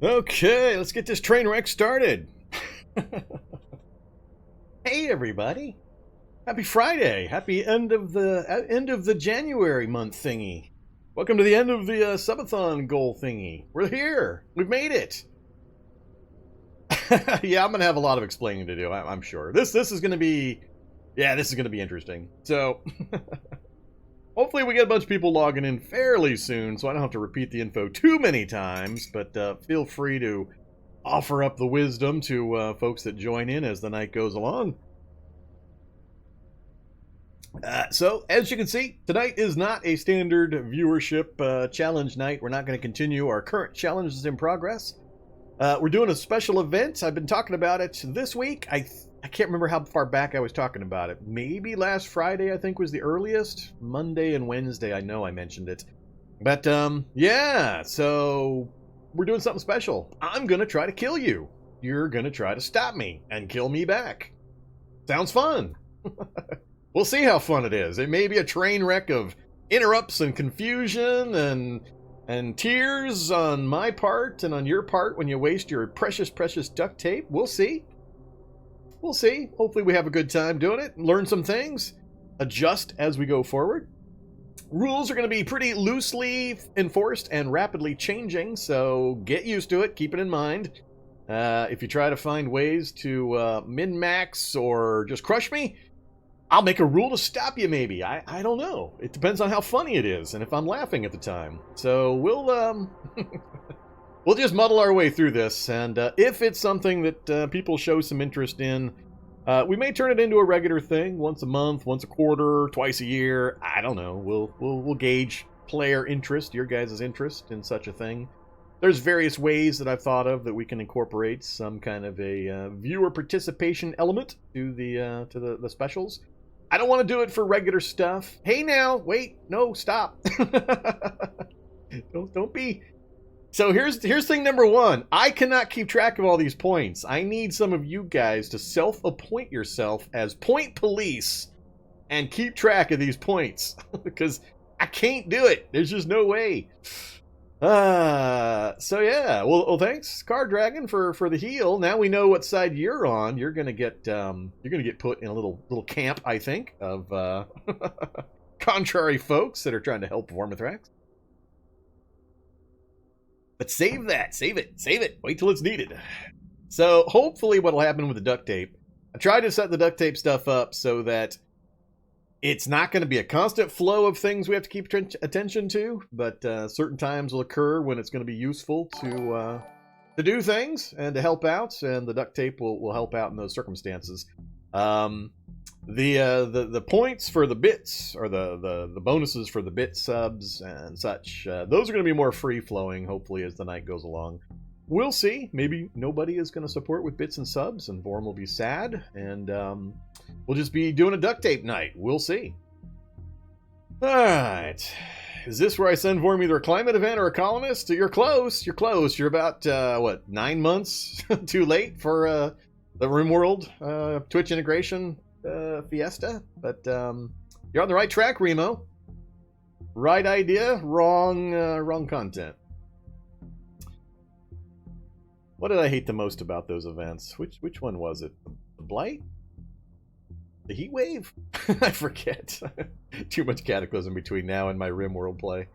Okay, let's get this train wreck started. Hey everybody. Happy Friday. Happy end of the January month thingy. Welcome to the end of the subathon goal thingy. We're here. We've made it. Yeah, I'm going to have a lot of explaining to do, I'm sure. This is going to be this is going to be interesting. So hopefully we get a bunch of people logging in fairly soon, so I don't have to repeat the info too many times, but feel free to offer up the wisdom to folks that join in as the night goes along. So, as you can see, tonight is not a standard viewership challenge night. We're not going to continue our current challenges in progress. We're doing a special event. I've been talking about it this week. I can't remember how far back I was talking about it. Maybe last Friday, I think, was the earliest. Monday and Wednesday, I know I mentioned it. But, yeah, so we're doing something special. I'm going to try to kill you. You're going to try to stop me and kill me back. Sounds fun. We'll see how fun it is. It may be a train wreck of interrupts and confusion and tears on my part and on your part when you waste your precious, precious duct tape. We'll see. We'll see. Hopefully we have a good time doing it, learn some things, adjust as we go forward. Rules are going to be pretty loosely enforced and rapidly changing, so get used to it. Keep it in mind. If you try to find ways to min-max or just crush me, I'll make a rule to stop you, maybe. I don't know. It depends on how funny it is and if I'm laughing at the time. So we'll we'll just muddle our way through this, and if it's something that people show some interest in, we may turn it into a regular thing, once a month, once a quarter, twice a year. I don't know. We'll gauge player interest, your guys' interest in such a thing. There's various ways that I've thought of that we can incorporate some kind of a viewer participation element to the specials. I don't want to do it for regular stuff. Hey now, wait, no, stop. Don't be. So here's thing number one. I cannot keep track of all these points. I need some of you guys to self-appoint yourself as point police and keep track of these points because I can't do it. There's just no way. So yeah, well thanks Car Dragon for the heal. Now we know what side you're on. You're gonna get put in a little camp, I think, of contrary folks that are trying to help Vormithrax. But save it. Wait till it's needed. So hopefully what'll happen with the duct tape, I tried to set the duct tape stuff up so that it's not going to be a constant flow of things we have to keep attention to, but certain times will occur when it's going to be useful to do things and to help out, and the duct tape will help out in those circumstances. The points for the bits, or the bonuses for the bit subs and such, those are going to be more free-flowing, hopefully, as the night goes along. We'll see. Maybe nobody is going to support with bits and subs, and Vorm will be sad, and we'll just be doing a duct tape night. We'll see. Alright. Is this where I send Vorm either a climate event or a colonist? You're close. You're close. You're about, 9 months too late for the RimWorld Twitch integration fiesta. But you're on the right track, Remo. Right idea, wrong content. What did I hate the most about those events? Which one was it? The Blight? The Heat Wave? I forget. Too much Cataclysm between now and my RimWorld play.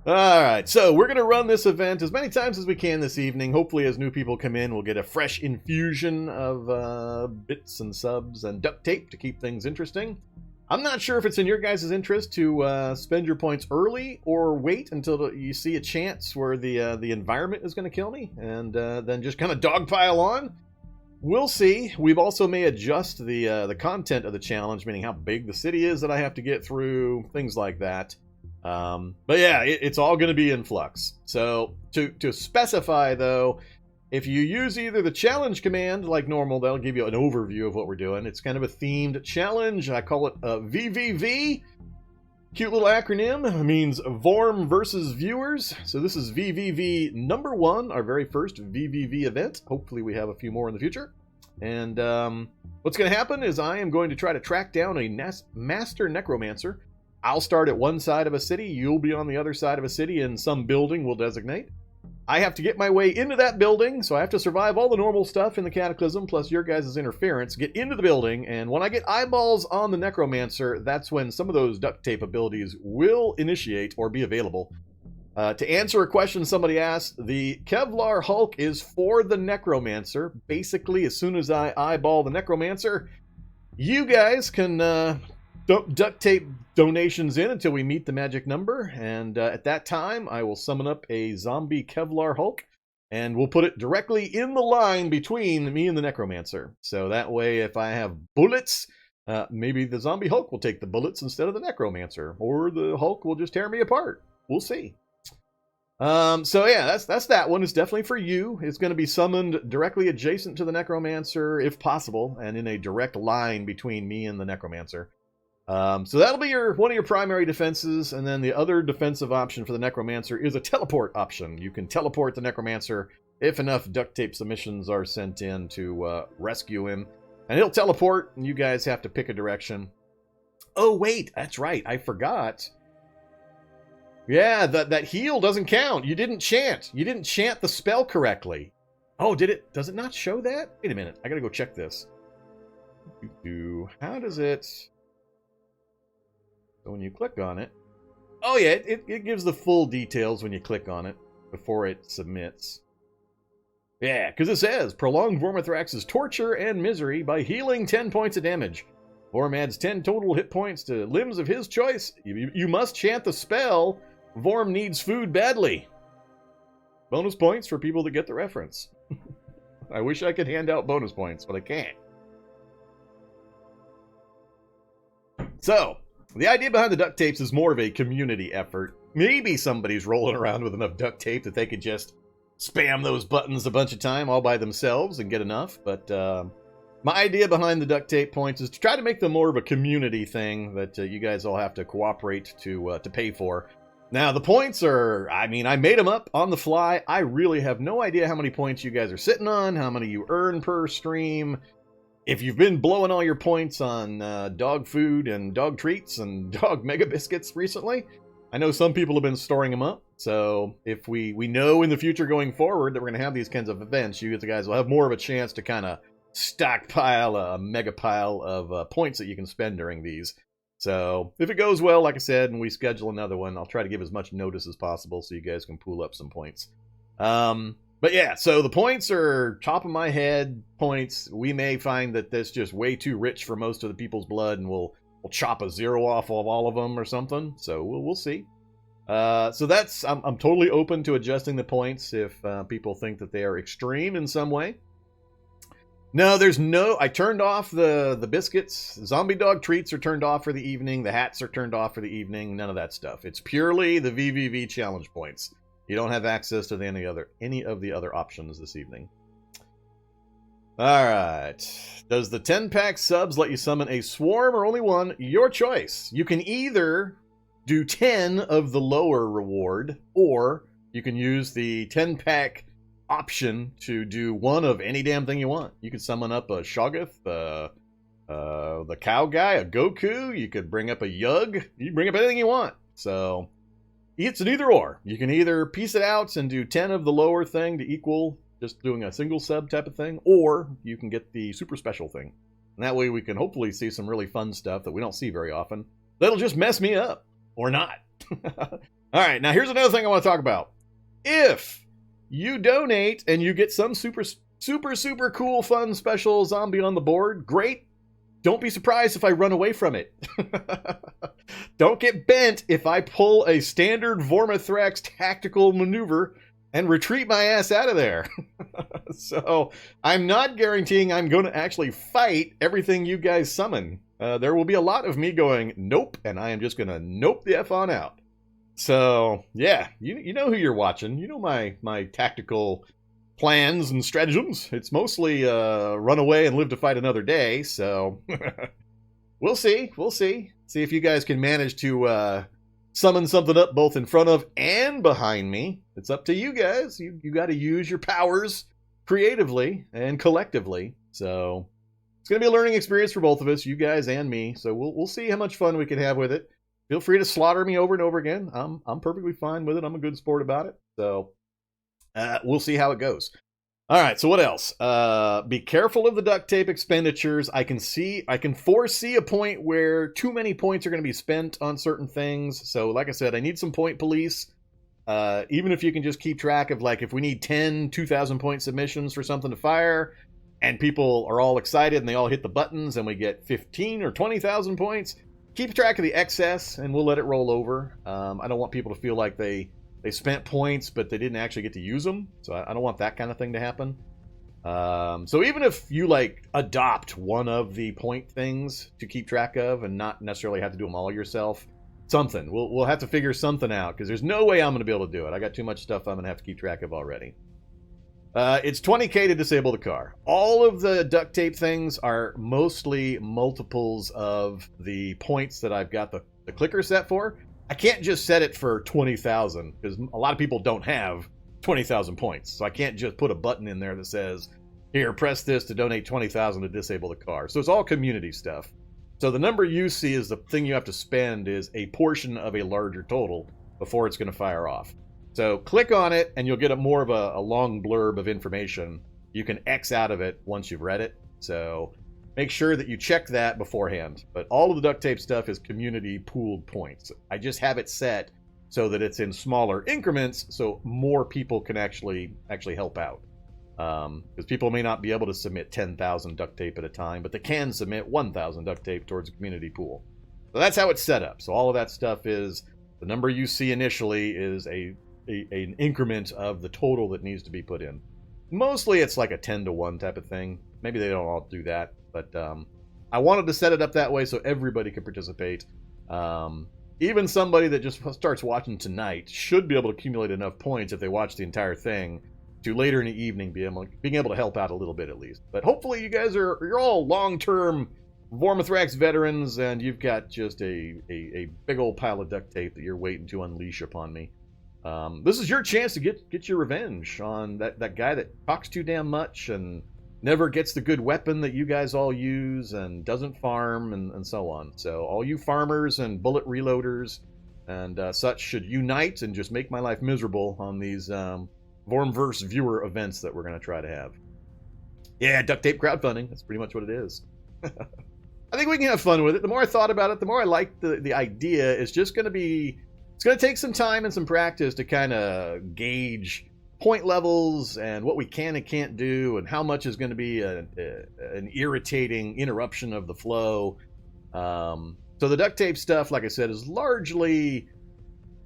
Alright, so we're going to run this event as many times as we can this evening. Hopefully as new people come in, we'll get a fresh infusion of bits and subs and duct tape to keep things interesting. I'm not sure if it's in your guys' interest to spend your points early or wait until you see a chance where the environment is going to kill me and then just kind of dogpile on. We'll see. We've also may adjust the content of the challenge, meaning how big the city is that I have to get through, things like that. But yeah, it's all going to be in flux. So to specify though, if you use either the challenge command like normal, that'll give you an overview of what we're doing. It's kind of a themed challenge. I call it VVV. Cute little acronym. It means Vorm versus Viewers. So this is VVV number 1, our very first VVV event. Hopefully we have a few more in the future. And what's going to happen is I am going to try to track down a Master Necromancer. I'll start at one side of a city. You'll be on the other side of a city in some building we'll designate. I have to get my way into that building, so I have to survive all the normal stuff in the Cataclysm, plus your guys' interference, get into the building, and when I get eyeballs on the Necromancer, that's when some of those Duct Tape abilities will initiate or be available. To answer a question somebody asked, the Kevlar Hulk is for the Necromancer. Basically, as soon as I eyeball the Necromancer, you guys can duct tape donations in until we meet the magic number, and at that time I will summon up a zombie Kevlar Hulk, and we'll put it directly in the line between me and the Necromancer. So that way, if I have bullets, maybe the zombie Hulk will take the bullets instead of the Necromancer, or the Hulk will just tear me apart. We'll see. So yeah, that's that one. It's definitely for you. It's going to be summoned directly adjacent to the Necromancer, if possible, and in a direct line between me and the Necromancer. So that'll be one of your primary defenses, and then the other defensive option for the Necromancer is a teleport option. You can teleport the Necromancer if enough duct tape submissions are sent in to rescue him, and he'll teleport, and you guys have to pick a direction. Oh wait, that's right, I forgot. Yeah, that heal doesn't count. You didn't chant. You didn't chant the spell correctly. Oh, did it? Does it not show that? Wait a minute. I gotta go check this. How does it... So when you click on it... Oh yeah, it gives the full details when you click on it before it submits. Yeah, because it says, prolong Vormithrax's torture and misery by healing 10 points of damage. Vorm adds 10 total hit points to limbs of his choice. You must chant the spell... Vorm needs food badly. Bonus points for people that get the reference. I wish I could hand out bonus points, but I can't. So, the idea behind the duct tapes is more of a community effort. Maybe somebody's rolling around with enough duct tape that they could just spam those buttons a bunch of time all by themselves and get enough. But my idea behind the duct tape points is to try to make them more of a community thing that you guys all have to cooperate to pay for. Now, the points are, I mean, I made them up on the fly. I really have no idea how many points you guys are sitting on, how many you earn per stream. If you've been blowing all your points on dog food and dog treats and dog mega biscuits recently, I know some people have been storing them up. So if we know in the future going forward that we're going to have these kinds of events, you guys will have more of a chance to kind of stockpile a mega pile of points that you can spend during these. So if it goes well, like I said, and we schedule another one, I'll try to give as much notice as possible so you guys can pool up some points. But yeah, so the points are top of my head points. We may find that that's just way too rich for most of the people's blood, and we'll chop a 0 off of all of them or something. So we'll see. So that's I'm totally open to adjusting the points if people think that they are extreme in some way. No, I turned off the biscuits. Zombie dog treats are turned off for the evening. The hats are turned off for the evening. None of that stuff. It's purely the VVV challenge points. You don't have access to any of the other options this evening. All right. Does the 10-pack subs let you summon a swarm or only one? Your choice. You can either do 10 of the lower reward, or you can use the 10-pack option to do one of any damn thing you want. You could summon up a Shoggoth, the cow guy, a Goku. You could bring up a Yug. You can bring up anything you want. So it's an either or. You can either piece it out and do 10 of the lower thing to equal just doing a single sub type of thing, or you can get the super special thing. And that way we can hopefully see some really fun stuff that we don't see very often. That'll just mess me up. Or not. All right, now here's another thing I want to talk about. If you donate and you get some super cool, fun, special zombie on the board, great. Don't be surprised if I run away from it. Don't get bent if I pull a standard Vormithrax tactical maneuver and retreat my ass out of there. So I'm not guaranteeing I'm going to actually fight everything you guys summon. There will be a lot of me going, nope, and I am just going to nope the F on out. So, yeah, you know who you're watching. You know my tactical plans and stratagems. It's mostly run away and live to fight another day, so we'll see. We'll see. See if you guys can manage to summon something up both in front of and behind me. It's up to you guys. You got to use your powers creatively and collectively. So it's going to be a learning experience for both of us, you guys and me. So we'll see how much fun we can have with it. Feel free to slaughter me over and over again. I'm perfectly fine with it. I'm a good sport about it. So We'll see how it goes. All right, so what else? Be careful of the duct tape expenditures. I can foresee a point where too many points are going to be spent on certain things. So like I said, I need some point police. Even if you can just keep track of, like, if we need 10 2,000 point submissions for something to fire, and people are all excited and they all hit the buttons and we get 15 or 20,000 points, keep track of the excess and we'll let it roll over. I don't want people to feel like they spent points but they didn't actually get to use them, so I don't want that kind of thing to happen. So even if you, like, adopt one of the point things to keep track of and not necessarily have to do them all yourself, something, we'll have to figure something out, because there's no way I'm going to be able to do it. I got too much stuff I'm going to have to keep track of already. It's 20k to disable the car. All of the duct tape things are mostly multiples of the points that I've got the clicker set for. I can't just set it for 20,000, because a lot of people don't have 20,000 points. So I can't just put a button in there that says, here, press this to donate 20,000 to disable the car. So it's all community stuff. So the number you see is the thing you have to spend is a portion of a larger total before it's going to fire off. So click on it and you'll get more of a long blurb of information. You can X out of it once you've read it. So make sure that you check that beforehand. But all of the duct tape stuff is community pooled points. I just have it set so that it's in smaller increments so more people can actually help out. Because people may not be able to submit 10,000 duct tape at a time, but they can submit 1,000 duct tape towards a community pool. So that's how it's set up. So all of that stuff is, the number you see initially is an increment of the total that needs to be put in. Mostly it's like a 10 to 1 type of thing. Maybe they don't all do that, but I wanted to set it up that way so everybody could participate. Even somebody that just starts watching tonight should be able to accumulate enough points if they watch the entire thing to later in the evening being able to help out a little bit at least. But hopefully you guys you're all long-term Vormithrax veterans, and you've got just a big old pile of duct tape that you're waiting to unleash upon me. This is your chance to get your revenge on that guy that talks too damn much and never gets the good weapon that you guys all use and doesn't farm and so on. So all you farmers and bullet reloaders and such should unite and just make my life miserable on these Vormverse viewer events that we're going to try to have. Yeah, duct tape crowdfunding. That's pretty much what it is. I think we can have fun with it. The more I thought about it, the more I liked the idea. It's just going to be... It's going to take some time and some practice to kind of gauge point levels and what we can and can't do and how much is going to be an irritating interruption of the flow. So the duct tape stuff, like I said, is largely...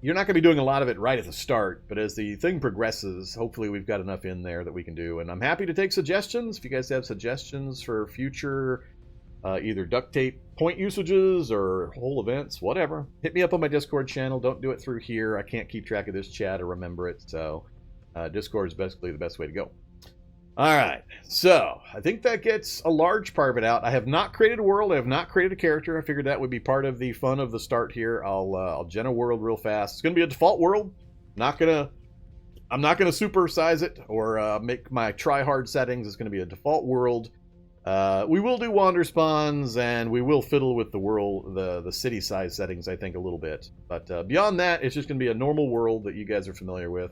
You're not going to be doing a lot of it right at the start, but as the thing progresses, hopefully we've got enough in there that we can do. And I'm happy to take suggestions. If you guys have suggestions for future either duct tape point usages or whole events, whatever, hit me up on my Discord channel. Don't do it through here. I can't keep track of this chat or remember it, so Discord is basically the best way to go. All right, so I think that gets a large part of it out. I have not created a world. I have not created a character. I figured that would be part of the fun of the start here. I'll gen a world real fast. It's going to be a default world. I'm not gonna supersize it or make my try-hard settings. It's going to be a default world. We will do wander spawns and we will fiddle with the world, the city size settings, I think, a little bit. But beyond that, it's just going to be a normal world that you guys are familiar with.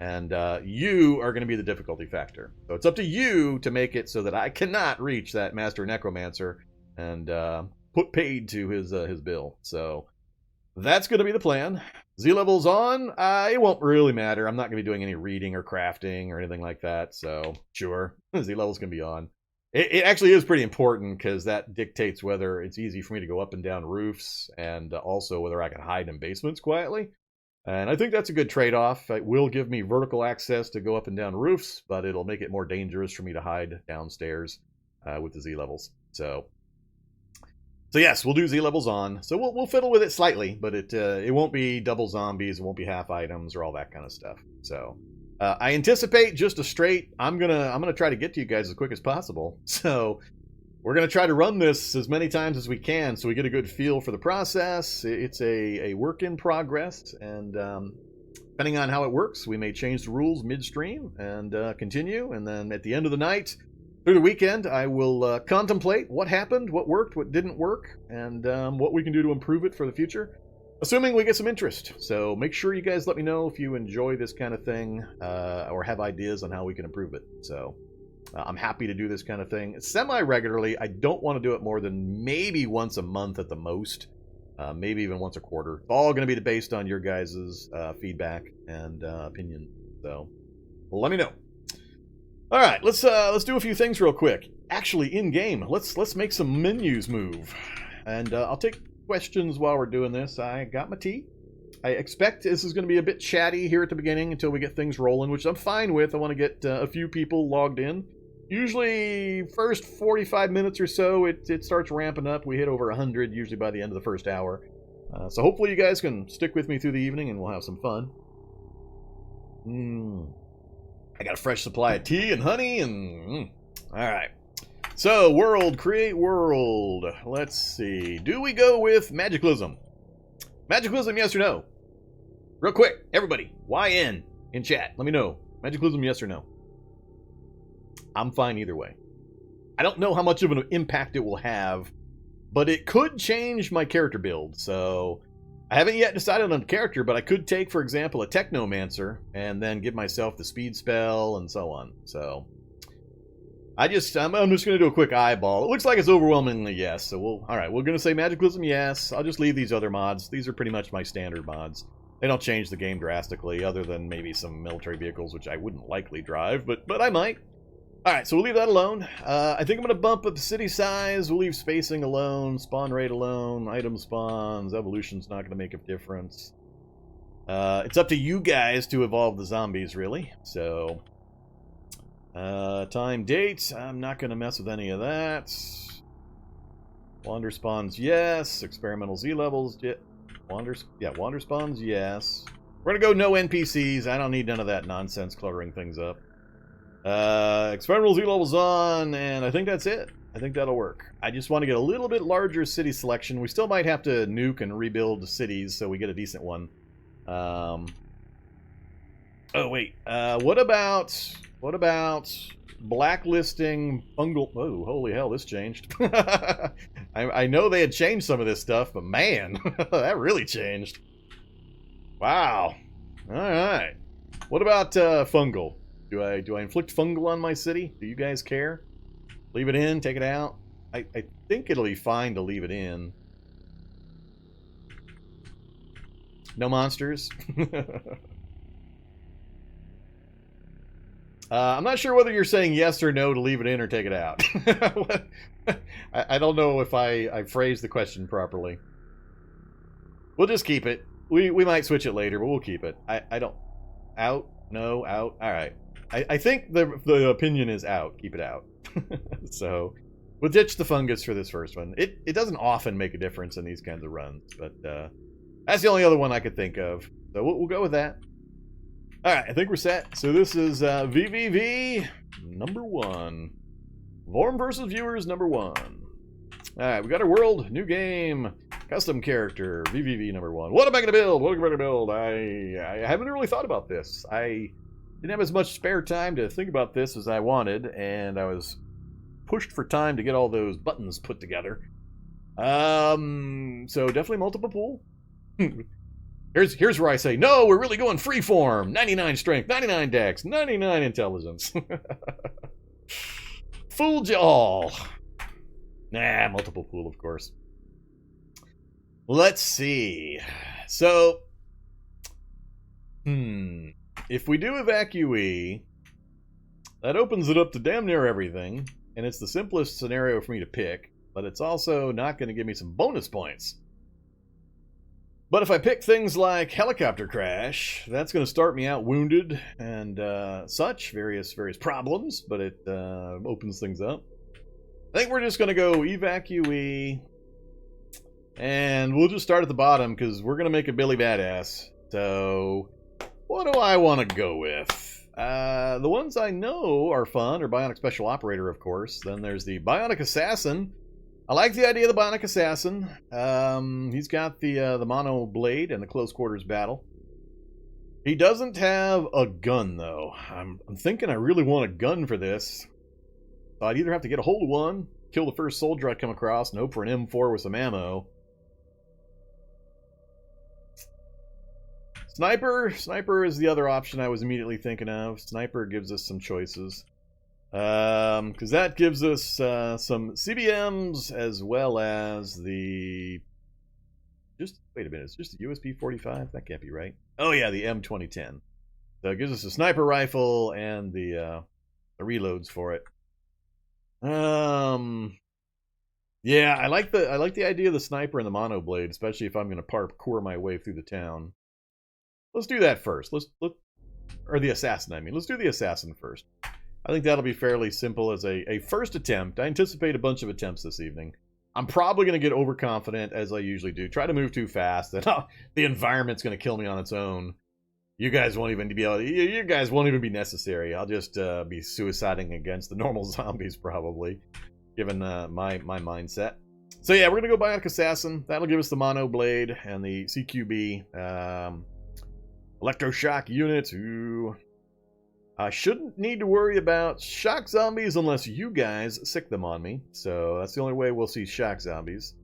And you are going to be the difficulty factor. So it's up to you to make it so that I cannot reach that Master Necromancer and put paid to his bill. So that's going to be the plan. Z level's on. It won't really matter. I'm not going to be doing any reading or crafting or anything like that. So sure, Z level's going to be on. It actually is pretty important because that dictates whether it's easy for me to go up and down roofs and also whether I can hide in basements quietly. And I think that's a good trade-off. It will give me vertical access to go up and down roofs, but it'll make it more dangerous for me to hide downstairs with the Z levels. So yes, we'll do Z levels on. So we'll fiddle with it slightly, but it won't be double zombies, it won't be half items or all that kind of stuff. So I anticipate just a straight. I'm gonna try to get to you guys as quick as possible. So we're going to try to run this as many times as we can so we get a good feel for the process. It's a work in progress, and depending on how it works, we may change the rules midstream and continue. And then at the end of the night, through the weekend, I will contemplate what happened, what worked, what didn't work, and what we can do to improve it for the future. assuming we get some interest. So make sure you guys let me know if you enjoy this kind of thing or have ideas on how we can improve it. So I'm happy to do this kind of thing semi-regularly. I don't want to do it more than maybe once a month at the most, maybe even once a quarter. It's all going to be based on your guys' feedback and opinion. So let me know. All right, let's do a few things real quick. Actually, in game, let's make some menus move, and I'll take questions while we're doing this. I got my tea. I expect this is going to be a bit chatty here at the beginning until we get things rolling, which I'm fine with. I want to get a few people logged in. Usually, first 45 minutes or so, it starts ramping up. We hit over 100 usually by the end of the first hour. So hopefully you guys can stick with me through the evening and we'll have some fun. I got a fresh supply of tea and honey and... All right. So, world, create world. Let's see. Do we go with magicalism? Magicalism, yes or no? Real quick, everybody, YN in chat. Let me know. Magicalism, yes or no? I'm fine either way. I don't know how much of an impact it will have, but it could change my character build. So, I haven't yet decided on a character, but I could take, for example, a Technomancer and then give myself the speed spell and so on. So... I'm just going to do a quick eyeball. It looks like it's overwhelmingly yes, so all right, we're going to say magicalism yes. I'll just leave these other mods. These are pretty much my standard mods. They don't change the game drastically, other than maybe some military vehicles, which I wouldn't likely drive, but I might. All right, so we'll leave that alone. I think I'm going to bump up the city size. We'll leave spacing alone, spawn rate alone, item spawns, evolution's not going to make a difference. It's up to you guys to evolve the zombies, really, so... time, dates, I'm not going to mess with any of that. Wander spawns, yes. Experimental Z levels, wander spawns, yes. We're going to go no NPCs. I don't need none of that nonsense cluttering things up. Experimental Z levels on, and I think that's it. I think that'll work. I just want to get a little bit larger city selection. We still might have to nuke and rebuild cities so we get a decent one. Oh, wait. What about blacklisting fungal... Oh, holy hell, this changed. I know they had changed some of this stuff, but man, that really changed. Wow. All right. What about fungal? Do I inflict fungal on my city? Do you guys care? Leave it in, take it out? I think it'll be fine to leave it in. No monsters? I'm not sure whether you're saying yes or no to leave it in or take it out. I don't know if I phrased the question properly. We'll just keep it. We might switch it later, but we'll keep it. I don't... Out? No? Out? Alright. I think the opinion is out. Keep it out. So, we'll ditch the fungus for this first one. It doesn't often make a difference in these kinds of runs, but that's the only other one I could think of. So we'll go with that. Alright, I think we're set. So this is VVV number 1. Vorm versus Viewers number 1. Alright, we got our world, new game, custom character, VVV number 1. What am I going to build? What am I going to build? I haven't really thought about this. I didn't have as much spare time to think about this as I wanted, and I was pushed for time to get all those buttons put together. So definitely multiple pool. Here's where I say, no, we're really going freeform. 99 strength, 99 dex, 99 intelligence. Fooled you all. Nah, multiple pool, of course. Let's see. So, if we do evacuee, that opens it up to damn near everything, and it's the simplest scenario for me to pick, but it's also not going to give me some bonus points. But if I pick things like helicopter crash, that's going to start me out wounded and such, various problems, but it opens things up. I think we're just going to go evacuee, and we'll just start at the bottom because we're going to make a Billy Badass. So, what do I want to go with? The ones I know are fun are Bionic Special Operator, of course. Then there's the Bionic Assassin. I like the idea of the Bionic Assassin. He's got the mono blade and the close quarters battle. He doesn't have a gun, though. I'm thinking I really want a gun for this. So I'd either have to get a hold of one, kill the first soldier I come across, and hope for an M4 with some ammo. Sniper. Sniper is the other option I was immediately thinking of. Sniper gives us some choices. Because that gives us some CBMs as well as the... Just, wait a minute, it's just the USP-45? That can't be right. Oh yeah, the M2010. So it gives us a sniper rifle and the reloads for it. Yeah, I like the idea of the sniper and the monoblade, especially if I'm going to parkour my way through the town. Let's do that first. Or the assassin, I mean. Let's do the assassin first. I think that'll be fairly simple as a first attempt. I anticipate a bunch of attempts this evening. I'm probably going to get overconfident, as I usually do. Try to move too fast, and the environment's going to kill me on its own. You guys won't even be able to, you guys won't even be necessary. I'll just be suiciding against the normal zombies, probably, given my mindset. So yeah, we're going to go Bionic Assassin. That'll give us the Mono Blade and the CQB. Electroshock units. Ooh. I shouldn't need to worry about shock zombies unless you guys sick them on me. So that's the only way we'll see shock zombies.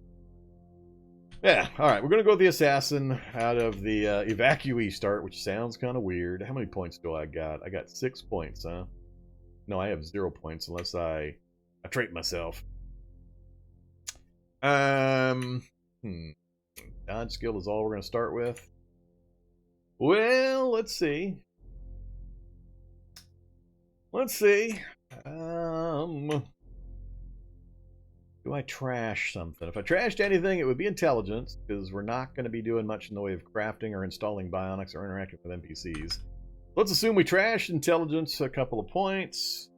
Yeah, alright, we're going to go with the assassin out of the evacuee start, which sounds kind of weird. How many points do I got? I got 6 points, huh? No, I have 0 points unless I trait myself. Dodge skill is all we're going to start with. Well, let's see. Let's see. Do I trash something? If I trashed anything, it would be intelligence, because we're not going to be doing much in the way of crafting or installing bionics or interacting with NPCs. Let's assume we trash intelligence a couple of points.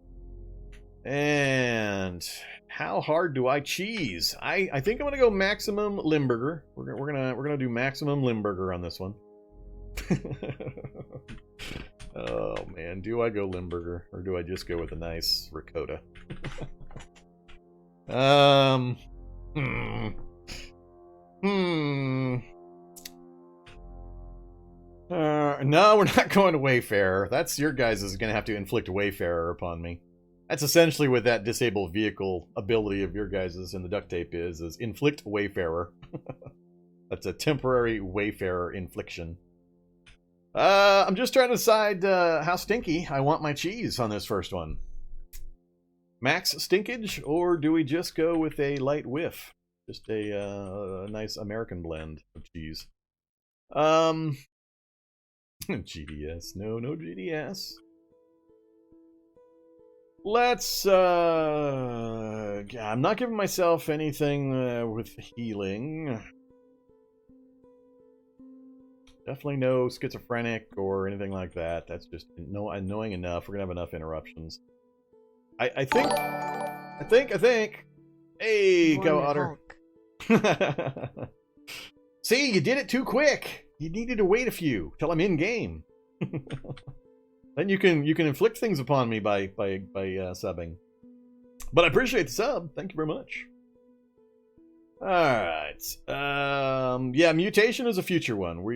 And how hard do I cheese? I think I'm going to go maximum Limburger. We're gonna do maximum Limburger on this one. Oh man, do I go Limburger or do I just go with a nice ricotta? No, we're not going to Wayfarer. That's your guys is going to have to inflict Wayfarer upon me. That's essentially what that disabled vehicle ability of your guys' in the duct tape is inflict Wayfarer. That's a temporary Wayfarer infliction. I'm just trying to decide how stinky I want my cheese on this first one. Max stinkage, or do we just go with a light whiff? Just a nice American blend of cheese. GDS. No GDS. Let's, I'm not giving myself anything with healing. Definitely no schizophrenic or anything like that. That's just annoying enough. We're gonna have enough interruptions. I think. Hey, go Otter. See, you did it too quick. You needed to wait a few till I'm in game. Then you can inflict things upon me by subbing. But I appreciate the sub. Thank you very much. Alright. Yeah, mutation is a future one.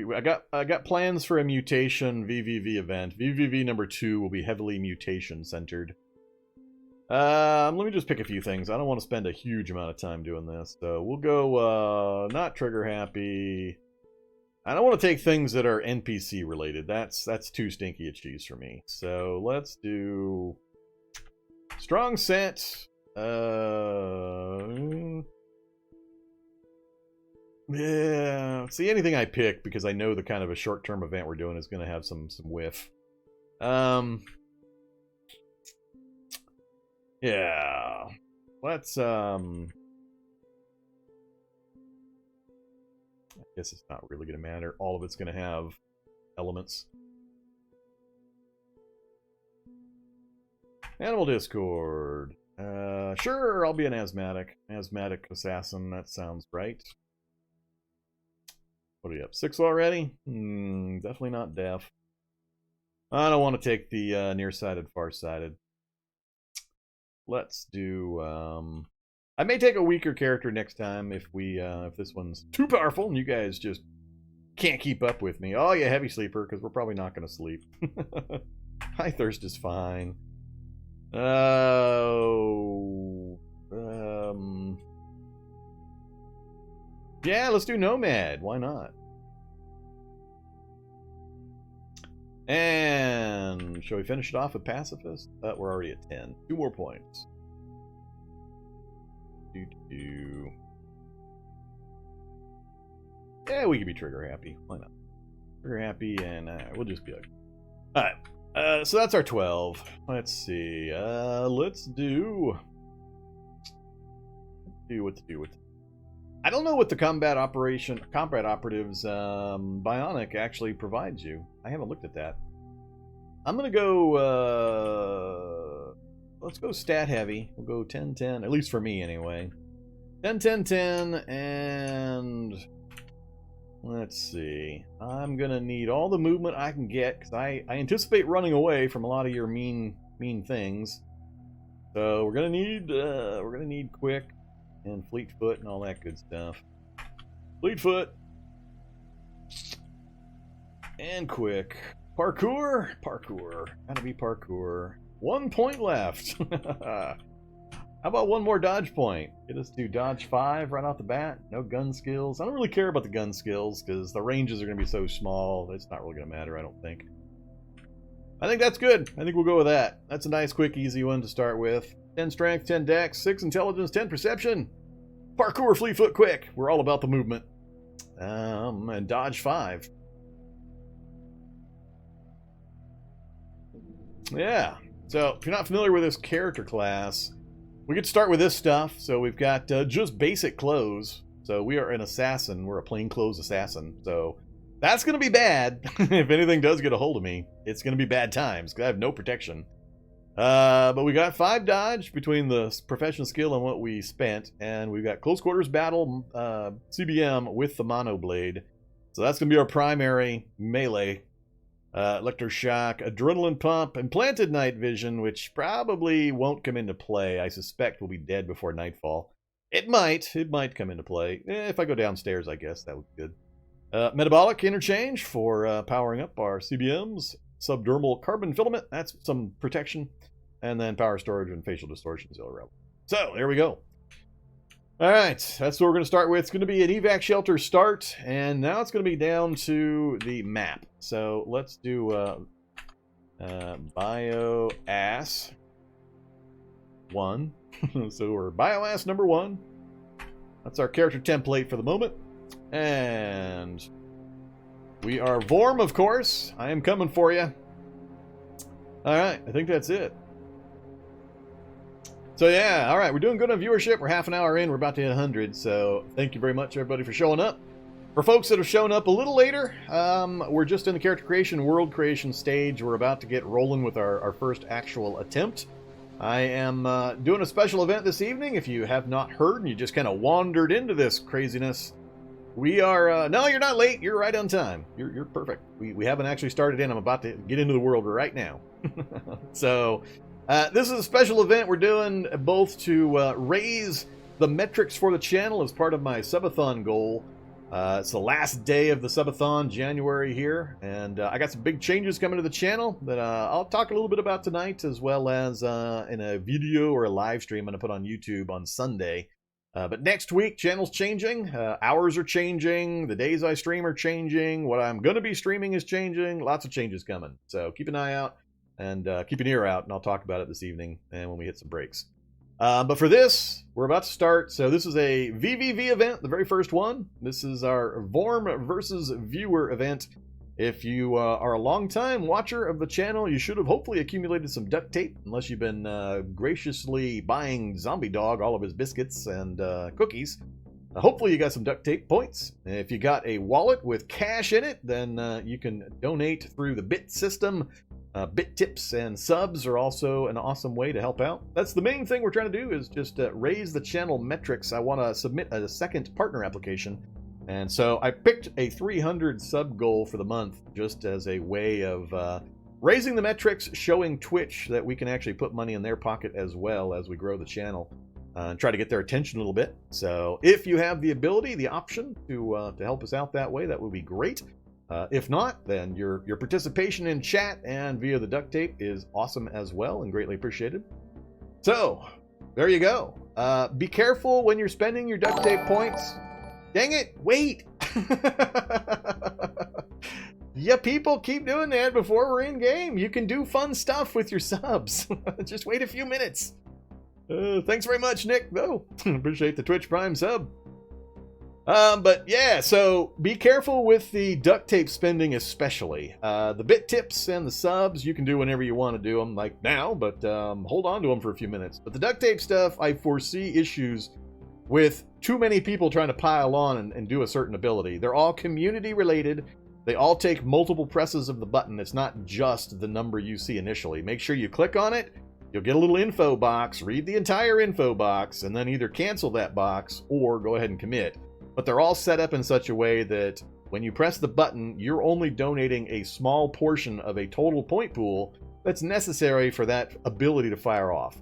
I got plans for a mutation VVV event. VVV number 2 will be heavily mutation centered. Let me just pick a few things. I don't want to spend a huge amount of time doing this. So we'll go not trigger happy. I don't want to take things that are NPC related. That's too stinky a cheese for me. So let's do strong scent. Yeah, see, anything I pick, because I know the kind of a short-term event we're doing is going to have some whiff. Yeah. Let's, I guess it's not really going to matter. All of it's going to have elements. Animal Discord. Sure, I'll be an asthmatic. Asthmatic assassin, that sounds right. What are you up? 6 already? Definitely not deaf. I don't want to take the nearsighted, farsighted. Let's do. I may take a weaker character next time if this one's too powerful and you guys just can't keep up with me. Oh, yeah, heavy sleeper, because we're probably not going to sleep. High thirst is fine. Yeah, let's do Nomad. Why not? And shall we finish it off with pacifist? We're already at 10. 2 more points. Yeah, we can be trigger happy. Why not? Trigger happy, and we'll just be like, all right. So that's our 12. Let's see. Let's do what to do with. I don't know what the combat operatives Bionic actually provides you. I haven't looked at that. I'm gonna go. Let's go stat heavy. We'll go 10-10, at least for me anyway. 10-10-10, and let's see. I'm gonna need all the movement I can get because I anticipate running away from a lot of your mean things. So we're gonna need quick and fleet foot and all that good stuff. Fleet foot and quick. Parkour. Gotta be parkour. 1 point left. How about one more dodge point? Get us to dodge 5 right off the bat. No gun skills. I don't really care about the gun skills because the ranges are going to be so small. It's not really going to matter, I don't think. I think that's good. I think we'll go with that. That's a nice, quick, easy one to start with. 10 strength, 10 dex, 6 intelligence, 10 perception. Parkour, fleet foot, quick. We're all about the movement. And dodge 5. Yeah. So, if you're not familiar with this character class, we get to start with this stuff. So we've got just basic clothes. So we are an assassin. We're a plainclothes assassin. So that's going to be bad. If anything does get a hold of me, it's going to be bad times because I have no protection. But we got 5 dodge between the professional skill and what we spent. And we've got close quarters battle CBM with the mono blade. So that's going to be our primary melee. Electroshock, adrenaline pump, implanted night vision, which probably won't come into play. I suspect we'll be dead before nightfall. It might come into play. If I go downstairs, I guess that would be good. Metabolic interchange for powering up our CBMs. Subdermal carbon filament, that's some protection. And then power storage and facial distortion is irrelevant. So, there we go. Alright, that's what we're going to start with. It's going to be an evac shelter start, and now it's going to be down to the map. So, let's do Bioass 1. So, we're Bioass number 1. That's our character template for the moment. And we are Vorm, of course. I am coming for you. Alright, I think that's it. So yeah, alright, we're doing good on viewership. We're half an hour in. We're about to hit 100. So thank you very much, everybody, for showing up. For folks that have shown up a little later, we're just in the character creation, world creation stage. We're about to get rolling with our first actual attempt. I am doing a special event this evening. If you have not heard and you just kind of wandered into this craziness, we are... no, you're not late. You're right on time. You're perfect. We haven't actually started in. I'm about to get into the world right now. So... this is a special event we're doing both to raise the metrics for the channel as part of my subathon goal. It's the last day of the subathon, January here, and I got some big changes coming to the channel that I'll talk a little bit about tonight, as well as in a video or a live stream I'm going to put on YouTube on Sunday. But next week, channel's changing, hours are changing, the days I stream are changing, what I'm going to be streaming is changing, lots of changes coming. So keep an eye out. And keep an ear out, and I'll talk about it this evening and when we hit some breaks. But for this, we're about to start. So this is a VVV event, the very first one. This is our Vorm versus Viewer event. If you are a long-time watcher of the channel, you should have hopefully accumulated some duct tape, unless you've been graciously buying Zombie Dog all of his biscuits and cookies. Hopefully you got some duct tape points. If you got a wallet with cash in it, then you can donate through the bit system. Bit tips and subs are also an awesome way to help out. That's the main thing we're trying to do, is just raise the channel metrics. I want to submit a second partner application. And so I picked a 300 sub goal for the month just as a way of raising the metrics, showing Twitch that we can actually put money in their pocket as well as we grow the channel. And try to get their attention a little bit. So if you have the ability, the option to help us out that way, that would be great. If not, then your participation in chat and via the duct tape is awesome as well and greatly appreciated. So, there you go. Be careful when you're spending your duct tape points. Dang it, wait! Yeah, people keep doing that before we're in game. You can do fun stuff with your subs. Just wait a few minutes. Thanks very much, Nick, though. Appreciate the Twitch Prime sub. But yeah, so be careful with the duct tape spending especially. The bit tips and the subs, you can do whenever you want to do them, like now, but hold on to them for a few minutes. But the duct tape stuff, I foresee issues with too many people trying to pile on and do a certain ability. They're all community related. They all take multiple presses of the button. It's not just the number you see initially. Make sure you click on it. You'll get a little info box, read the entire info box, and then either cancel that box or go ahead and commit. But they're all set up in such a way that when you press the button, you're only donating a small portion of a total point pool that's necessary for that ability to fire off.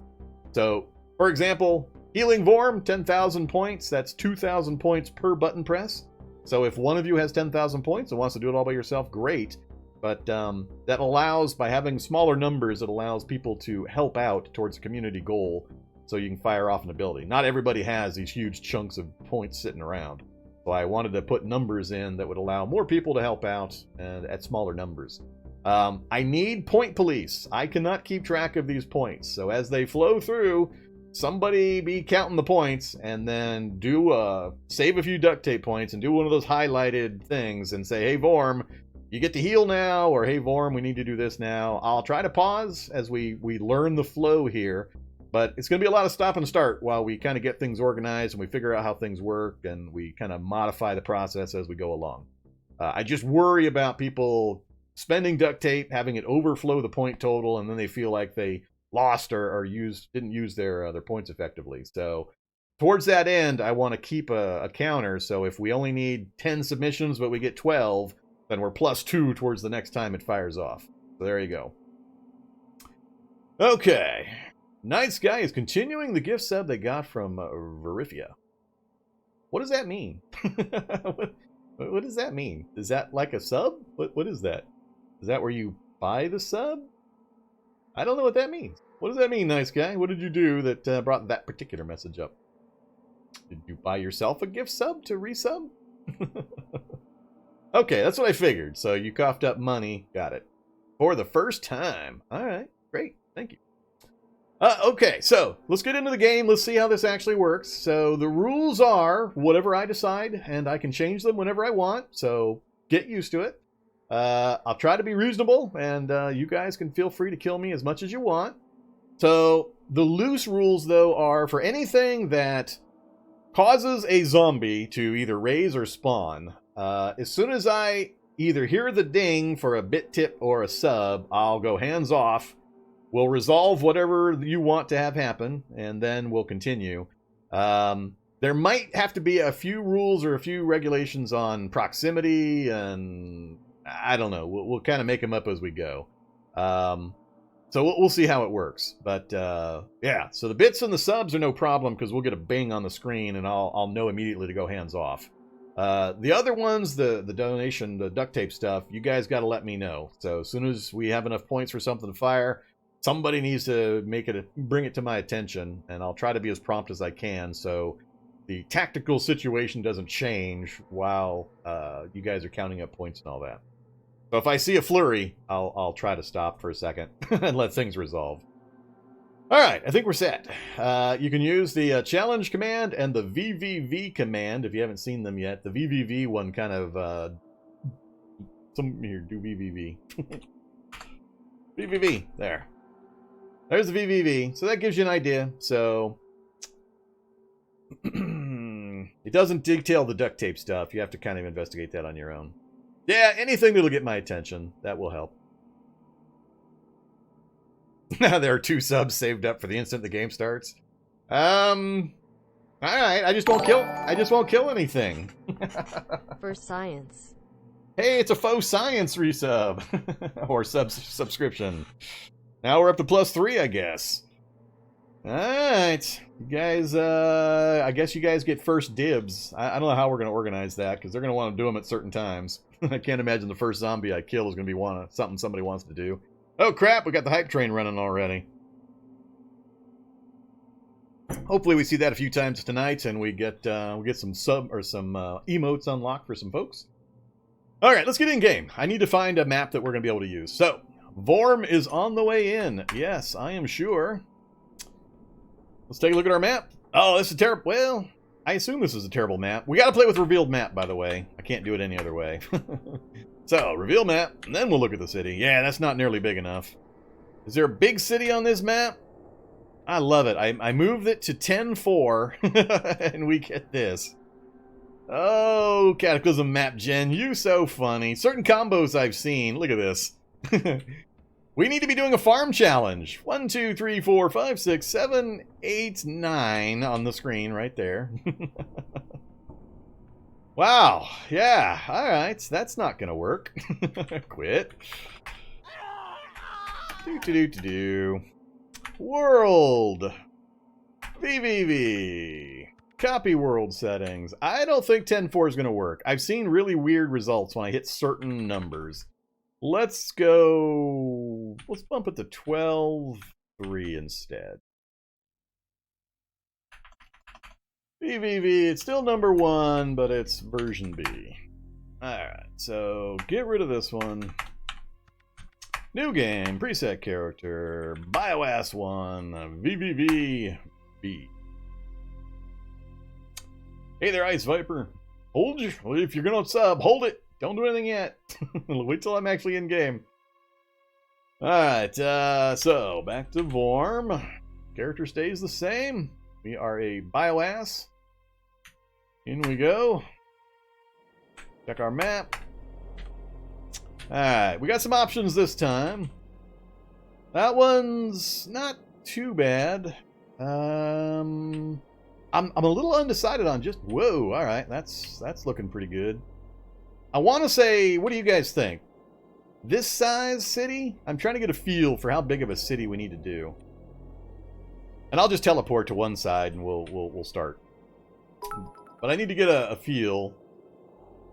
So, for example, healing Vorm, 10,000 points. That's 2,000 points per button press. So if one of you has 10,000 points and wants to do it all by yourself, great. But that allows, by having smaller numbers, it allows people to help out towards a community goal so you can fire off an ability. Not everybody has these huge chunks of points sitting around. So I wanted to put numbers in that would allow more people to help out and at smaller numbers. I need point police. I cannot keep track of these points. So as they flow through, somebody be counting the points and then do save a few duct tape points and do one of those highlighted things and say, hey, Vorm, you get to heal now, or hey, Vorm, we need to do this now. I'll try to pause as we learn the flow here. But it's going to be a lot of stop and start while we kind of get things organized and we figure out how things work and we kind of modify the process as we go along. I just worry about people spending duct tape, having it overflow the point total, and then they feel like they lost or didn't use their points effectively. So towards that end, I want to keep a counter. So if we only need 10 submissions but we get 12, then we're +2 towards the next time it fires off. So there you go. Okay. Nice Guy is continuing the gift sub they got from Verifia. What does that mean? What does that mean? Is that like a sub? What is that? Is that where you buy the sub? I don't know what that means. What does that mean, Nice Guy? What did you do that brought that particular message up? Did you buy yourself a gift sub to resub? Okay, that's what I figured. So you coughed up money. Got it. For the first time. All right, great. Thank you. Okay, so let's get into the game. Let's see how this actually works. So the rules are whatever I decide, and I can change them whenever I want. So get used to it. I'll try to be reasonable, and you guys can feel free to kill me as much as you want. So the loose rules, though, are for anything that causes a zombie to either raise or spawn. As soon as I either hear the ding for a bit tip or a sub, I'll go hands off. We'll resolve whatever you want to have happen, and then we'll continue. There might have to be a few rules or a few regulations on proximity, and I don't know. We'll kind of make them up as we go. So we'll see how it works. But yeah, so the bits and the subs are no problem because we'll get a bing on the screen, and I'll know immediately to go hands off. The other ones, the donation, the duct tape stuff, you guys got to let me know. So as soon as we have enough points for something to fire, somebody needs to bring it to my attention, and I'll try to be as prompt as I can so the tactical situation doesn't change while you guys are counting up points and all that. So if I see a flurry, I'll try to stop for a second and let things resolve. All right, I think we're set. You can use the challenge command and the VVV command if you haven't seen them yet. The VVV one kind of... here, do VVV. VVV, there. There's the VVV. So that gives you an idea. So it doesn't detail the duct tape stuff. You have to kind of investigate that on your own. Yeah, anything that'll get my attention. That will help. Now there are 2 subs saved up for the instant the game starts. All right. I just won't kill anything. For science. Hey, it's a faux science resub or subscription. Now we're up to +3, I guess. All right, you guys. I guess you guys get first dibs. I don't know how we're going to organize that because they're going to want to do them at certain times. I can't imagine the first zombie I kill is going to be something somebody wants to do. Oh crap! We got the hype train running already. Hopefully, we see that a few times tonight, and we get some emotes unlocked for some folks. All right, let's get in game. I need to find a map that we're going to be able to use. So, Vorm is on the way in. Yes, I am sure. Let's take a look at our map. Oh, this is terrible. Well, I assume this is a terrible map. We got to play with revealed map, by the way. I can't do it any other way. So, reveal map, and then we'll look at the city. Yeah, that's not nearly big enough. Is there a big city on this map? I love it. I moved it to 10-4, and we get this. Oh, Cataclysm Map Gen, you so funny. Certain combos I've seen. Look at this. We need to be doing a farm challenge. 1, 2, 3, 4, 5, 6, 7, 8, 9 on the screen right there. Wow. Yeah. All right. That's not going to work. Quit. Do. World. VVV. Copy world settings. I don't think 10-4 is going to work. I've seen really weird results when I hit certain numbers. Let's go... Let's bump it to 12-3 instead. VVV, it's still number 1, but it's version B. Alright, so get rid of this one. New game, preset character, BioAss 1, VVV B. Hey there, Ice Viper. Hold your... If you're going to sub, hold it. Don't do anything yet. Wait till I'm actually in game. Alright, so back to Vorm. Character stays the same. We are a BioAss. In we go. Check our map. Alright, we got some options this time. That one's not too bad. I'm a little undecided on just... Whoa, alright, that's looking pretty good. I want to say, what do you guys think? This size city? I'm trying to get a feel for how big of a city we need to do. And I'll just teleport to one side and we'll start. But I need to get a feel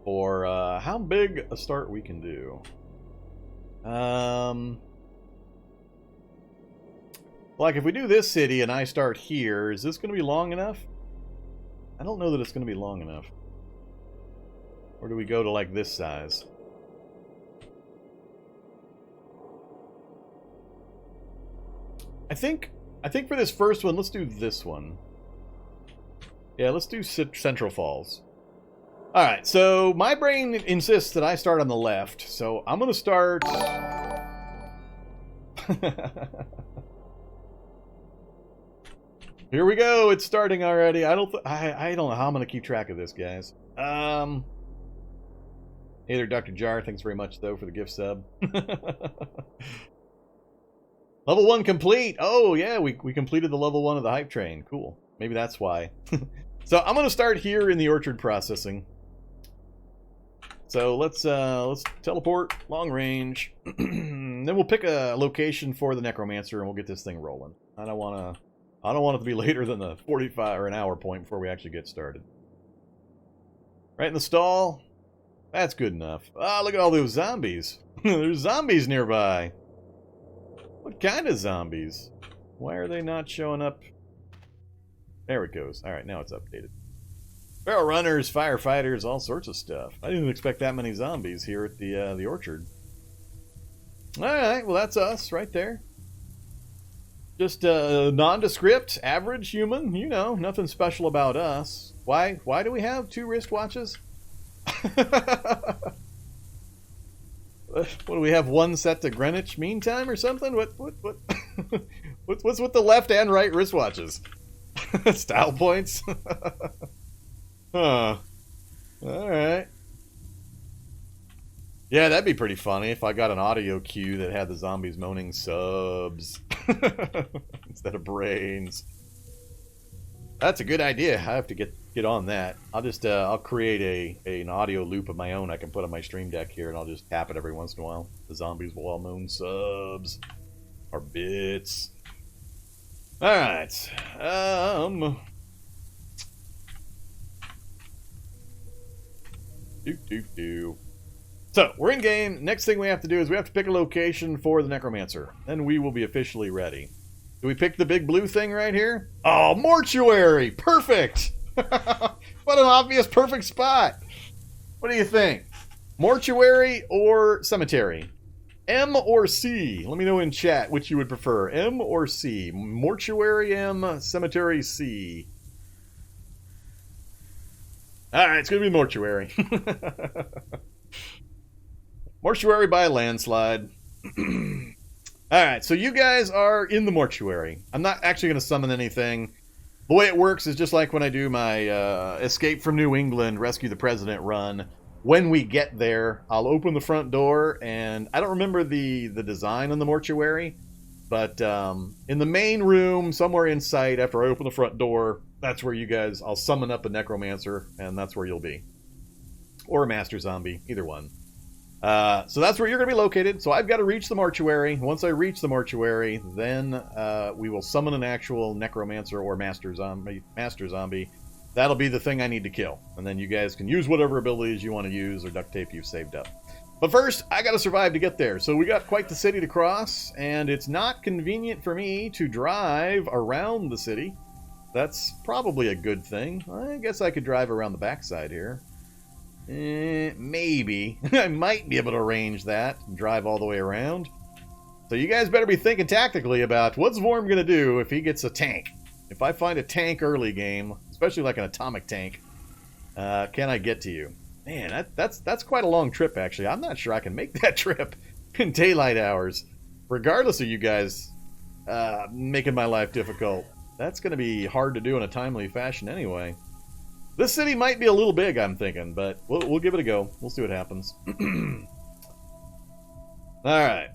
for how big a start we can do. Like if we do this city and I start here, is this going to be long enough? I don't know that it's going to be long enough. Or do we go to like this size? I think for this first one, let's do this one. Yeah, let's do Central Falls. Alright, so my brain insists that I start on the left, so I'm going to start... Here we go, it's starting already. I don't know how I'm going to keep track of this, guys. Hey there, Dr. Jar. Thanks very much, though, for the gift sub. Level 1 complete. Oh, yeah, we completed the level 1 of the hype train. Cool. Maybe that's why. So I'm going to start here in the orchard processing. So let's teleport long range. Then we'll pick a location for the Necromancer and we'll get this thing rolling. I don't want it to be later than the 45 or an hour point before we actually get started. Right in the stall. That's good enough. Ah, look at all those zombies. There's zombies nearby. What kind of zombies? Why are they not showing up? There it goes. Alright, now it's updated. Barrel runners, firefighters, all sorts of stuff. I didn't expect that many zombies here at the orchard. Alright, well that's us right there. Just a nondescript, average human. You know, nothing special about us. Why do we have 2 wristwatches? What do we have, 1 set to Greenwich Mean Time or something? What's with the left and right wristwatches? Style points? Huh. Alright. Yeah, that'd be pretty funny if I got an audio cue that had the zombies moaning subs instead of brains. That's a good idea. I have to get on that. I'll create an audio loop of my own I can put on my stream deck here, and I'll just tap it every once in a while. The zombies will all moan subs or bits. All right. So we're in game. Next thing we have to do is we have to pick a location for the Necromancer. Then we will be officially ready. Do we pick the big blue thing right here? Oh, Mortuary! Perfect! What an obvious perfect spot! What do you think? Mortuary or cemetery? M or C? Let me know in chat which you would prefer. M or C? Mortuary M, cemetery C. Alright, it's going to be mortuary. Mortuary by a landslide. Alright, so you guys are in the mortuary. I'm not actually going to summon anything. The way it works is just like when I do my Escape from New England, Rescue the President run. When we get there, I'll open the front door, and I don't remember the design on the mortuary, but in the main room, somewhere in sight, after I open the front door, that's where you guys, I'll summon up a Necromancer, and that's where you'll be. Or a Master Zombie, either one. So that's where you're going to be located. So I've got to reach the mortuary. Once I reach the mortuary, then we will summon an actual Necromancer or Master Zombie. That'll be the thing I need to kill. And then you guys can use whatever abilities you want to use or duct tape you've saved up. But first, I got to survive to get there. So we got quite the city to cross, and it's not convenient for me to drive around the city. That's probably a good thing. I guess I could drive around the backside here. Maybe. I might be able to arrange that and drive all the way around. So you guys better be thinking tactically about what's Vorm going to do if he gets a tank. If I find a tank early game, especially like an atomic tank, can I get to you? Man, that's quite a long trip, actually. I'm not sure I can make that trip in daylight hours. Regardless of you guys making my life difficult. That's going to be hard to do in a timely fashion anyway. This city might be a little big, I'm thinking, but we'll give it a go. We'll see what happens. Alright.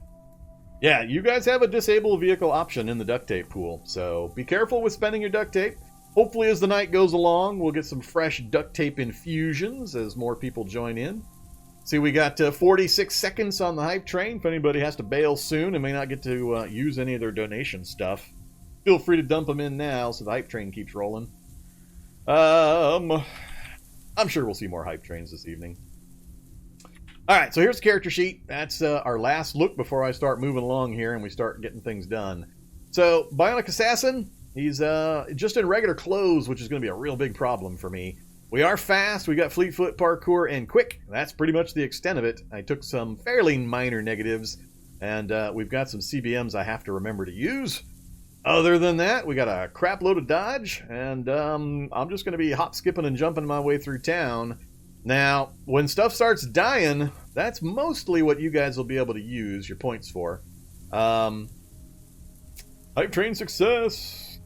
Yeah, you guys have a disable vehicle option in the duct tape pool, so be careful with spending your duct tape. Hopefully as the night goes along, we'll get some fresh duct tape infusions as more people join in. See, we got 46 seconds on the hype train. If anybody has to bail soon and may not get to use any of their donation stuff, feel free to dump them in now so the hype train keeps rolling. I'm sure we'll see more hype trains this evening. Alright, so here's the character sheet. That's our last look before I start moving along here and we start getting things done. So, Bionic Assassin, he's just in regular clothes, which is going to be a real big problem for me. We are fast, we got fleet foot, parkour, and quick. That's pretty much the extent of it. I took some fairly minor negatives, and we've got some CBMs I have to remember to use. Other than that, we got a crap load of dodge, and I'm just going to be hop, skipping, and jumping my way through town. Now, when stuff starts dying, that's mostly what you guys will be able to use your points for. Hype train success.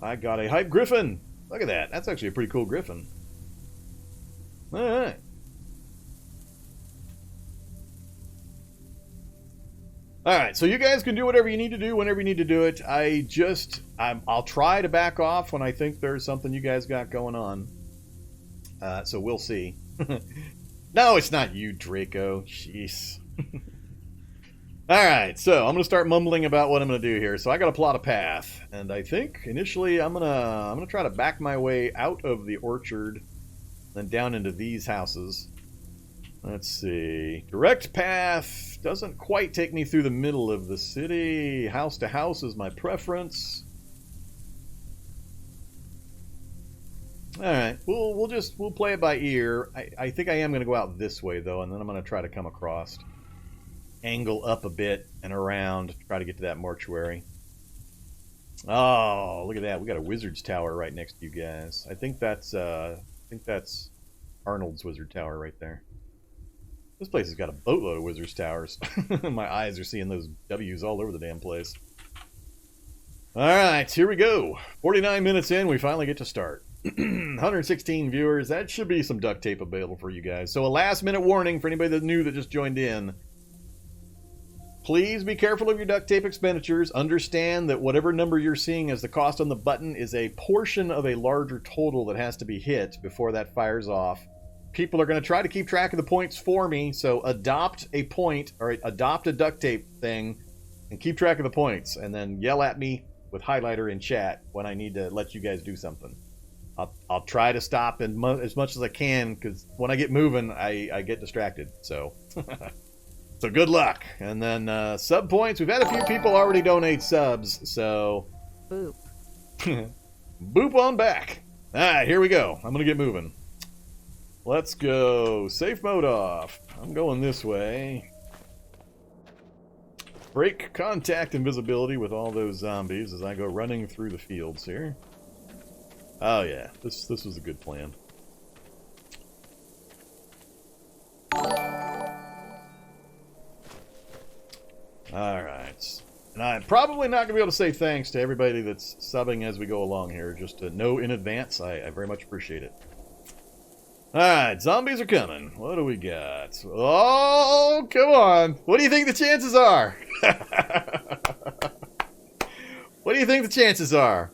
I got a hype griffin. Look at that. That's actually a pretty cool griffin. Alright. Alright, so you guys can do whatever you need to do whenever you need to do it. I'll try to back off when I think there's something you guys got going on. So we'll see. No, it's not you, Draco. Jeez. Alright, so I'm going to start mumbling about what I'm going to do here. So I got to plot a path. And I think initially I'm gonna try to back my way out of the orchard, then down into these houses. Let's see. Direct path doesn't quite take me through the middle of the city. House to house is my preference. Alright, we'll play it by ear. I think I am going to go out this way, though, and then I'm going to try to come across. Angle up a bit and around, try to get to that mortuary. Oh, look at that. We got a wizard's tower right next to you guys. I think that's Arnold's wizard tower right there. This place has got a boatload of wizard's towers. My eyes are seeing those W's all over the damn place. Alright, here we go. 49 minutes in, we finally get to start. 116 viewers. That should be some duct tape available for you guys. So a last minute warning for anybody that's new that just joined in. Please be careful of your duct tape expenditures. Understand that whatever number you're seeing as the cost on the button is a portion of a larger total that has to be hit before that fires off. People are going to try to keep track of the points for me, so adopt a point, or adopt a duct tape thing, and keep track of the points, and then yell at me with highlighter in chat when I need to let you guys do something. I'll try to stop as much as I can, because when I get moving, I get distracted, so... So good luck. And then sub points, we've had a few people already donate subs, so... Boop. Boop on back. Alright, here we go. I'm going to get moving. let's go. Safe mode off. I'm going this way. Break contact invisibility with all those zombies as I go running through the fields here. Oh yeah, this was a good plan. Alright. And I'm probably not going to be able to say thanks to everybody that's subbing as we go along here. Just to know in advance, I very much appreciate it. Alright, zombies are coming. What do we got? Oh, come on. What do you think the chances are? What do you think the chances are?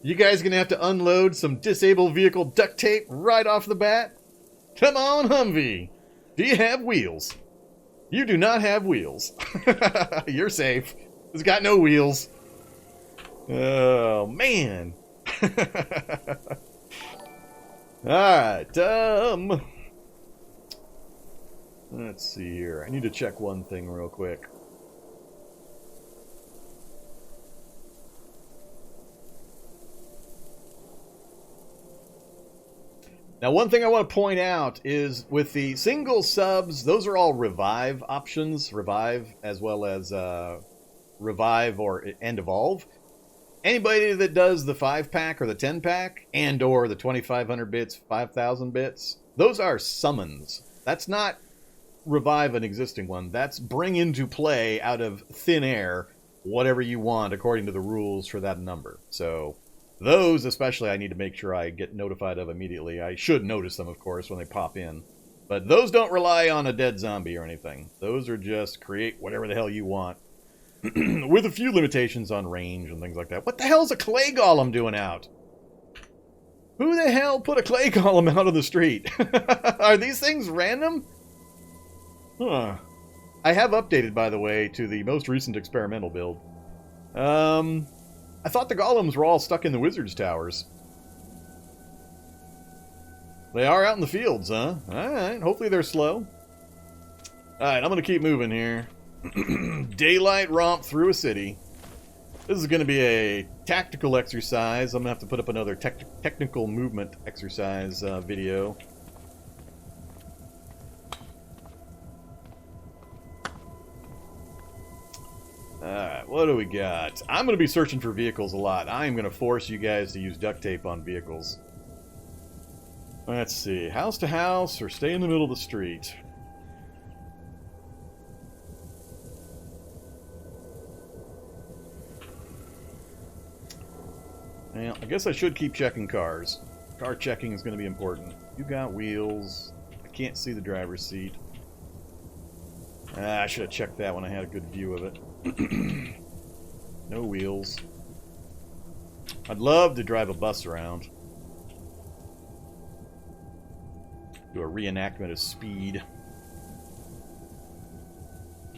You guys going to have to unload some disabled vehicle duct tape right off the bat? Come on, Humvee. Do you have wheels? You do not have wheels. You're safe. It's got no wheels. Oh, man. Alright, let's see here. I need to check one thing real quick. Now, one thing I want to point out is with the single subs, those are all revive options. Revive as well as revive and evolve. Anybody that does the 5-pack or the 10-pack and or the 2,500 bits, 5,000 bits, those are summons. That's not revive an existing one. That's bring into play out of thin air whatever you want according to the rules for that number. So those especially I need to make sure I get notified of immediately. I should notice them, of course, when they pop in. But those don't rely on a dead zombie or anything. Those are just create whatever the hell you want. With a few limitations on range and things like that. What the hell's a clay golem doing out? Who the hell put a clay golem out on the street? Are these things random? Huh. I have updated, by the way, to the most recent experimental build. I thought the golems were all stuck in the wizard's towers. They are out in the fields, huh? Alright, hopefully they're slow. Alright, I'm gonna keep moving here. Daylight romp through a city. This is going to be a tactical exercise. I'm going to have to put up another technical movement exercise video. Alright, what do we got? I'm going to be searching for vehicles a lot. I'm going to force you guys to use duct tape on vehicles. Let's see. House to house or stay in the middle of the street? Well, I guess I should keep checking cars. Car checking is going to be important. You got wheels. I can't see the driver's seat. I should have checked that when I had a good view of it. No wheels. I'd love to drive a bus around. Do a reenactment of Speed.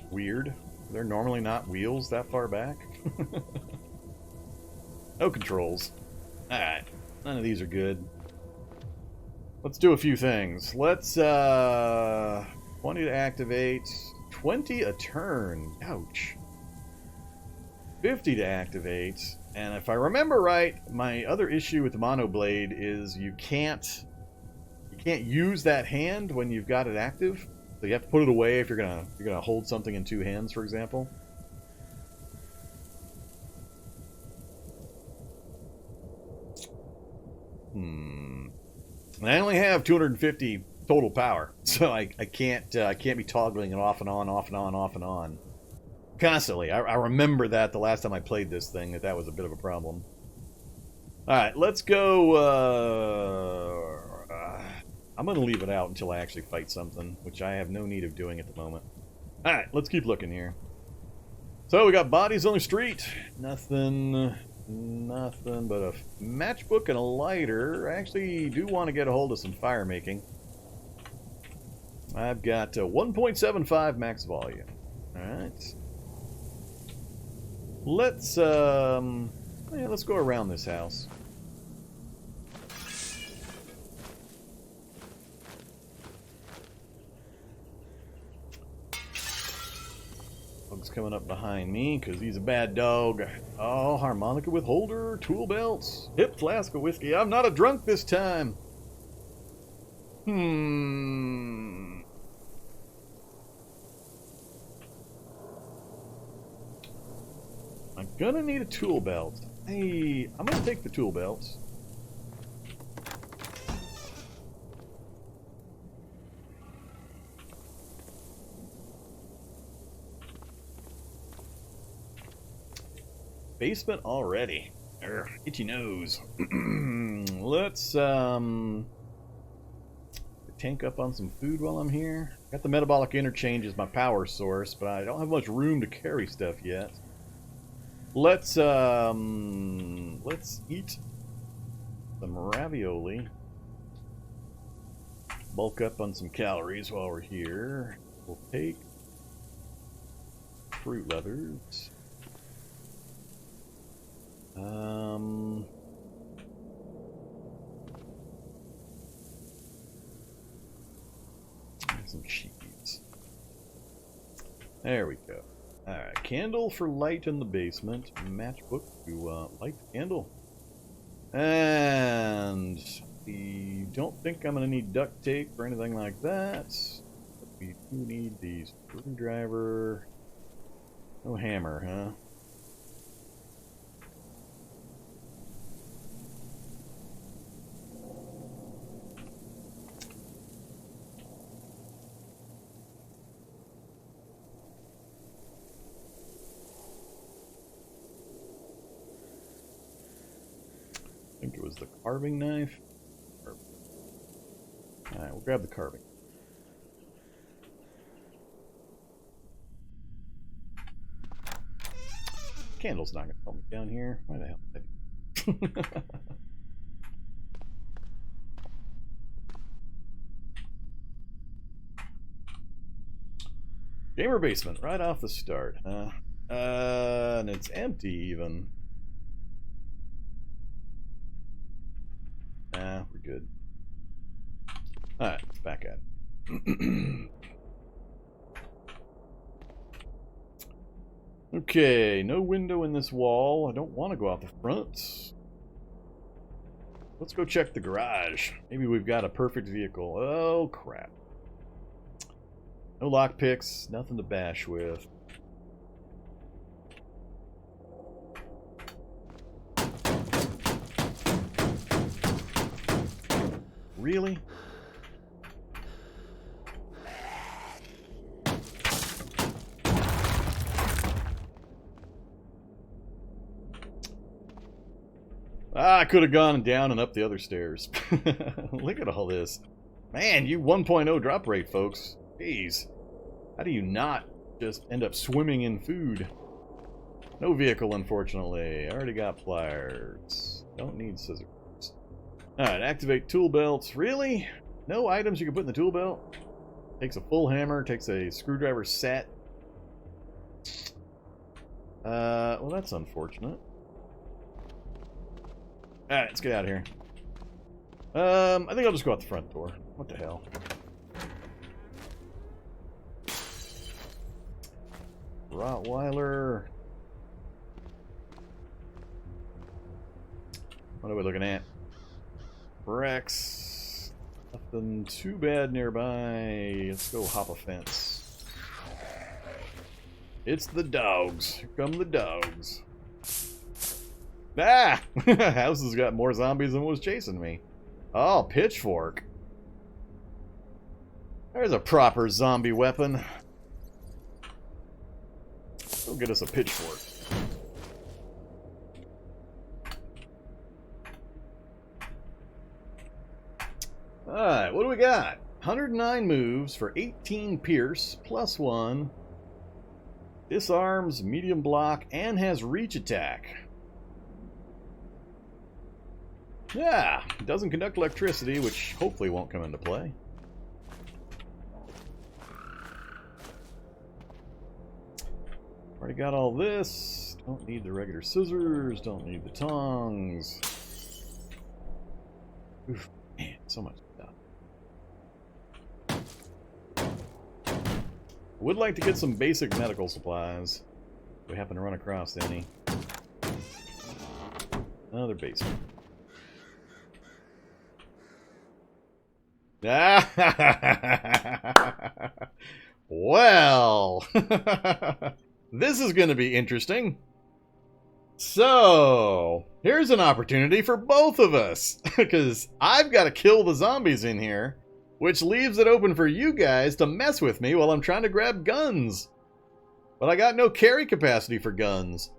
Weird. They're normally not wheels that far back. No controls. Alright. None of these are good. Let's do a few things. Let's, 20 to activate. 20 a turn. Ouch. 50 to activate. And if I remember right, my other issue with the monoblade is you can't use that hand when you've got it active. So you have to put it away if you're gonna hold something in two hands, for example. And I only have 250 total power, so I can't be toggling it off and on, off and on, off and on constantly. I remember that the last time I played this thing that was a bit of a problem. All right, let's go. I'm gonna leave it out until I actually fight something, which I have no need of doing at the moment. All right, let's keep looking here. So we got bodies on the street. Nothing but a matchbook and a lighter. I actually do want to get a hold of some fire making. I've got 1.75 max volume. Alright. Let's go around this house. Dog's coming up behind me because he's a bad dog. Oh, harmonica with holder, tool belts, hip flask of whiskey. I'm not a drunk this time. I'm gonna need a tool belt. Hey, I'm gonna take the tool belts. Basement already. Urgh, itchy nose. Let's tank up on some food while I'm here. Got the metabolic interchange as my power source, but I don't have much room to carry stuff yet. Let's eat some ravioli. Bulk up on some calories while we're here. We'll take fruit leathers. Some sheets. There we go. Alright, candle for light in the basement. Matchbook to light the candle. And we don't think I'm going to need duct tape or anything like that. But we do need the screwdriver. No hammer, huh? I think it was the carving knife. Alright, we'll grab the carving. Candle's not going to help me down here. Why the hell did I do? Gamer basement, right off the start, huh? And it's empty even. Nah, we're good. Alright, let's back at it. Okay, no window in this wall. I don't want to go out the front. Let's go check the garage. Maybe we've got a perfect vehicle. Oh, crap. No lockpicks, nothing to bash with. Really? Ah, I could have gone down and up the other stairs. Look at all this. Man, you 1.0 drop rate, folks. Jeez. How do you not just end up swimming in food? No vehicle, unfortunately. I already got pliers. Don't need scissors. Alright, activate tool belts. Really? No items you can put in the tool belt? Takes a full hammer, takes a screwdriver set. Well, that's unfortunate. Alright, let's get out of here. I think I'll just go out the front door. What the hell? Rottweiler. What are we looking at? Rex. Nothing too bad nearby. Let's go hop a fence. It's the dogs. Here come the dogs. Ah! House has got more zombies than was chasing me. Oh, pitchfork. There's a proper zombie weapon. Go get us a pitchfork. Alright, what do we got? 109 moves for 18 pierce, plus 1. Disarms, medium block, and has reach attack. Yeah, it doesn't conduct electricity, which hopefully won't come into play. Already got all this. Don't need the regular scissors, don't need the tongs. Oof, man, so much stuff. Would like to get some basic medical supplies. If we happen to run across any. Another basement. Well, this is going to be interesting. So, here's an opportunity for both of us, because I've got to kill the zombies in here, which leaves it open for you guys to mess with me while I'm trying to grab guns. But I got no carry capacity for guns.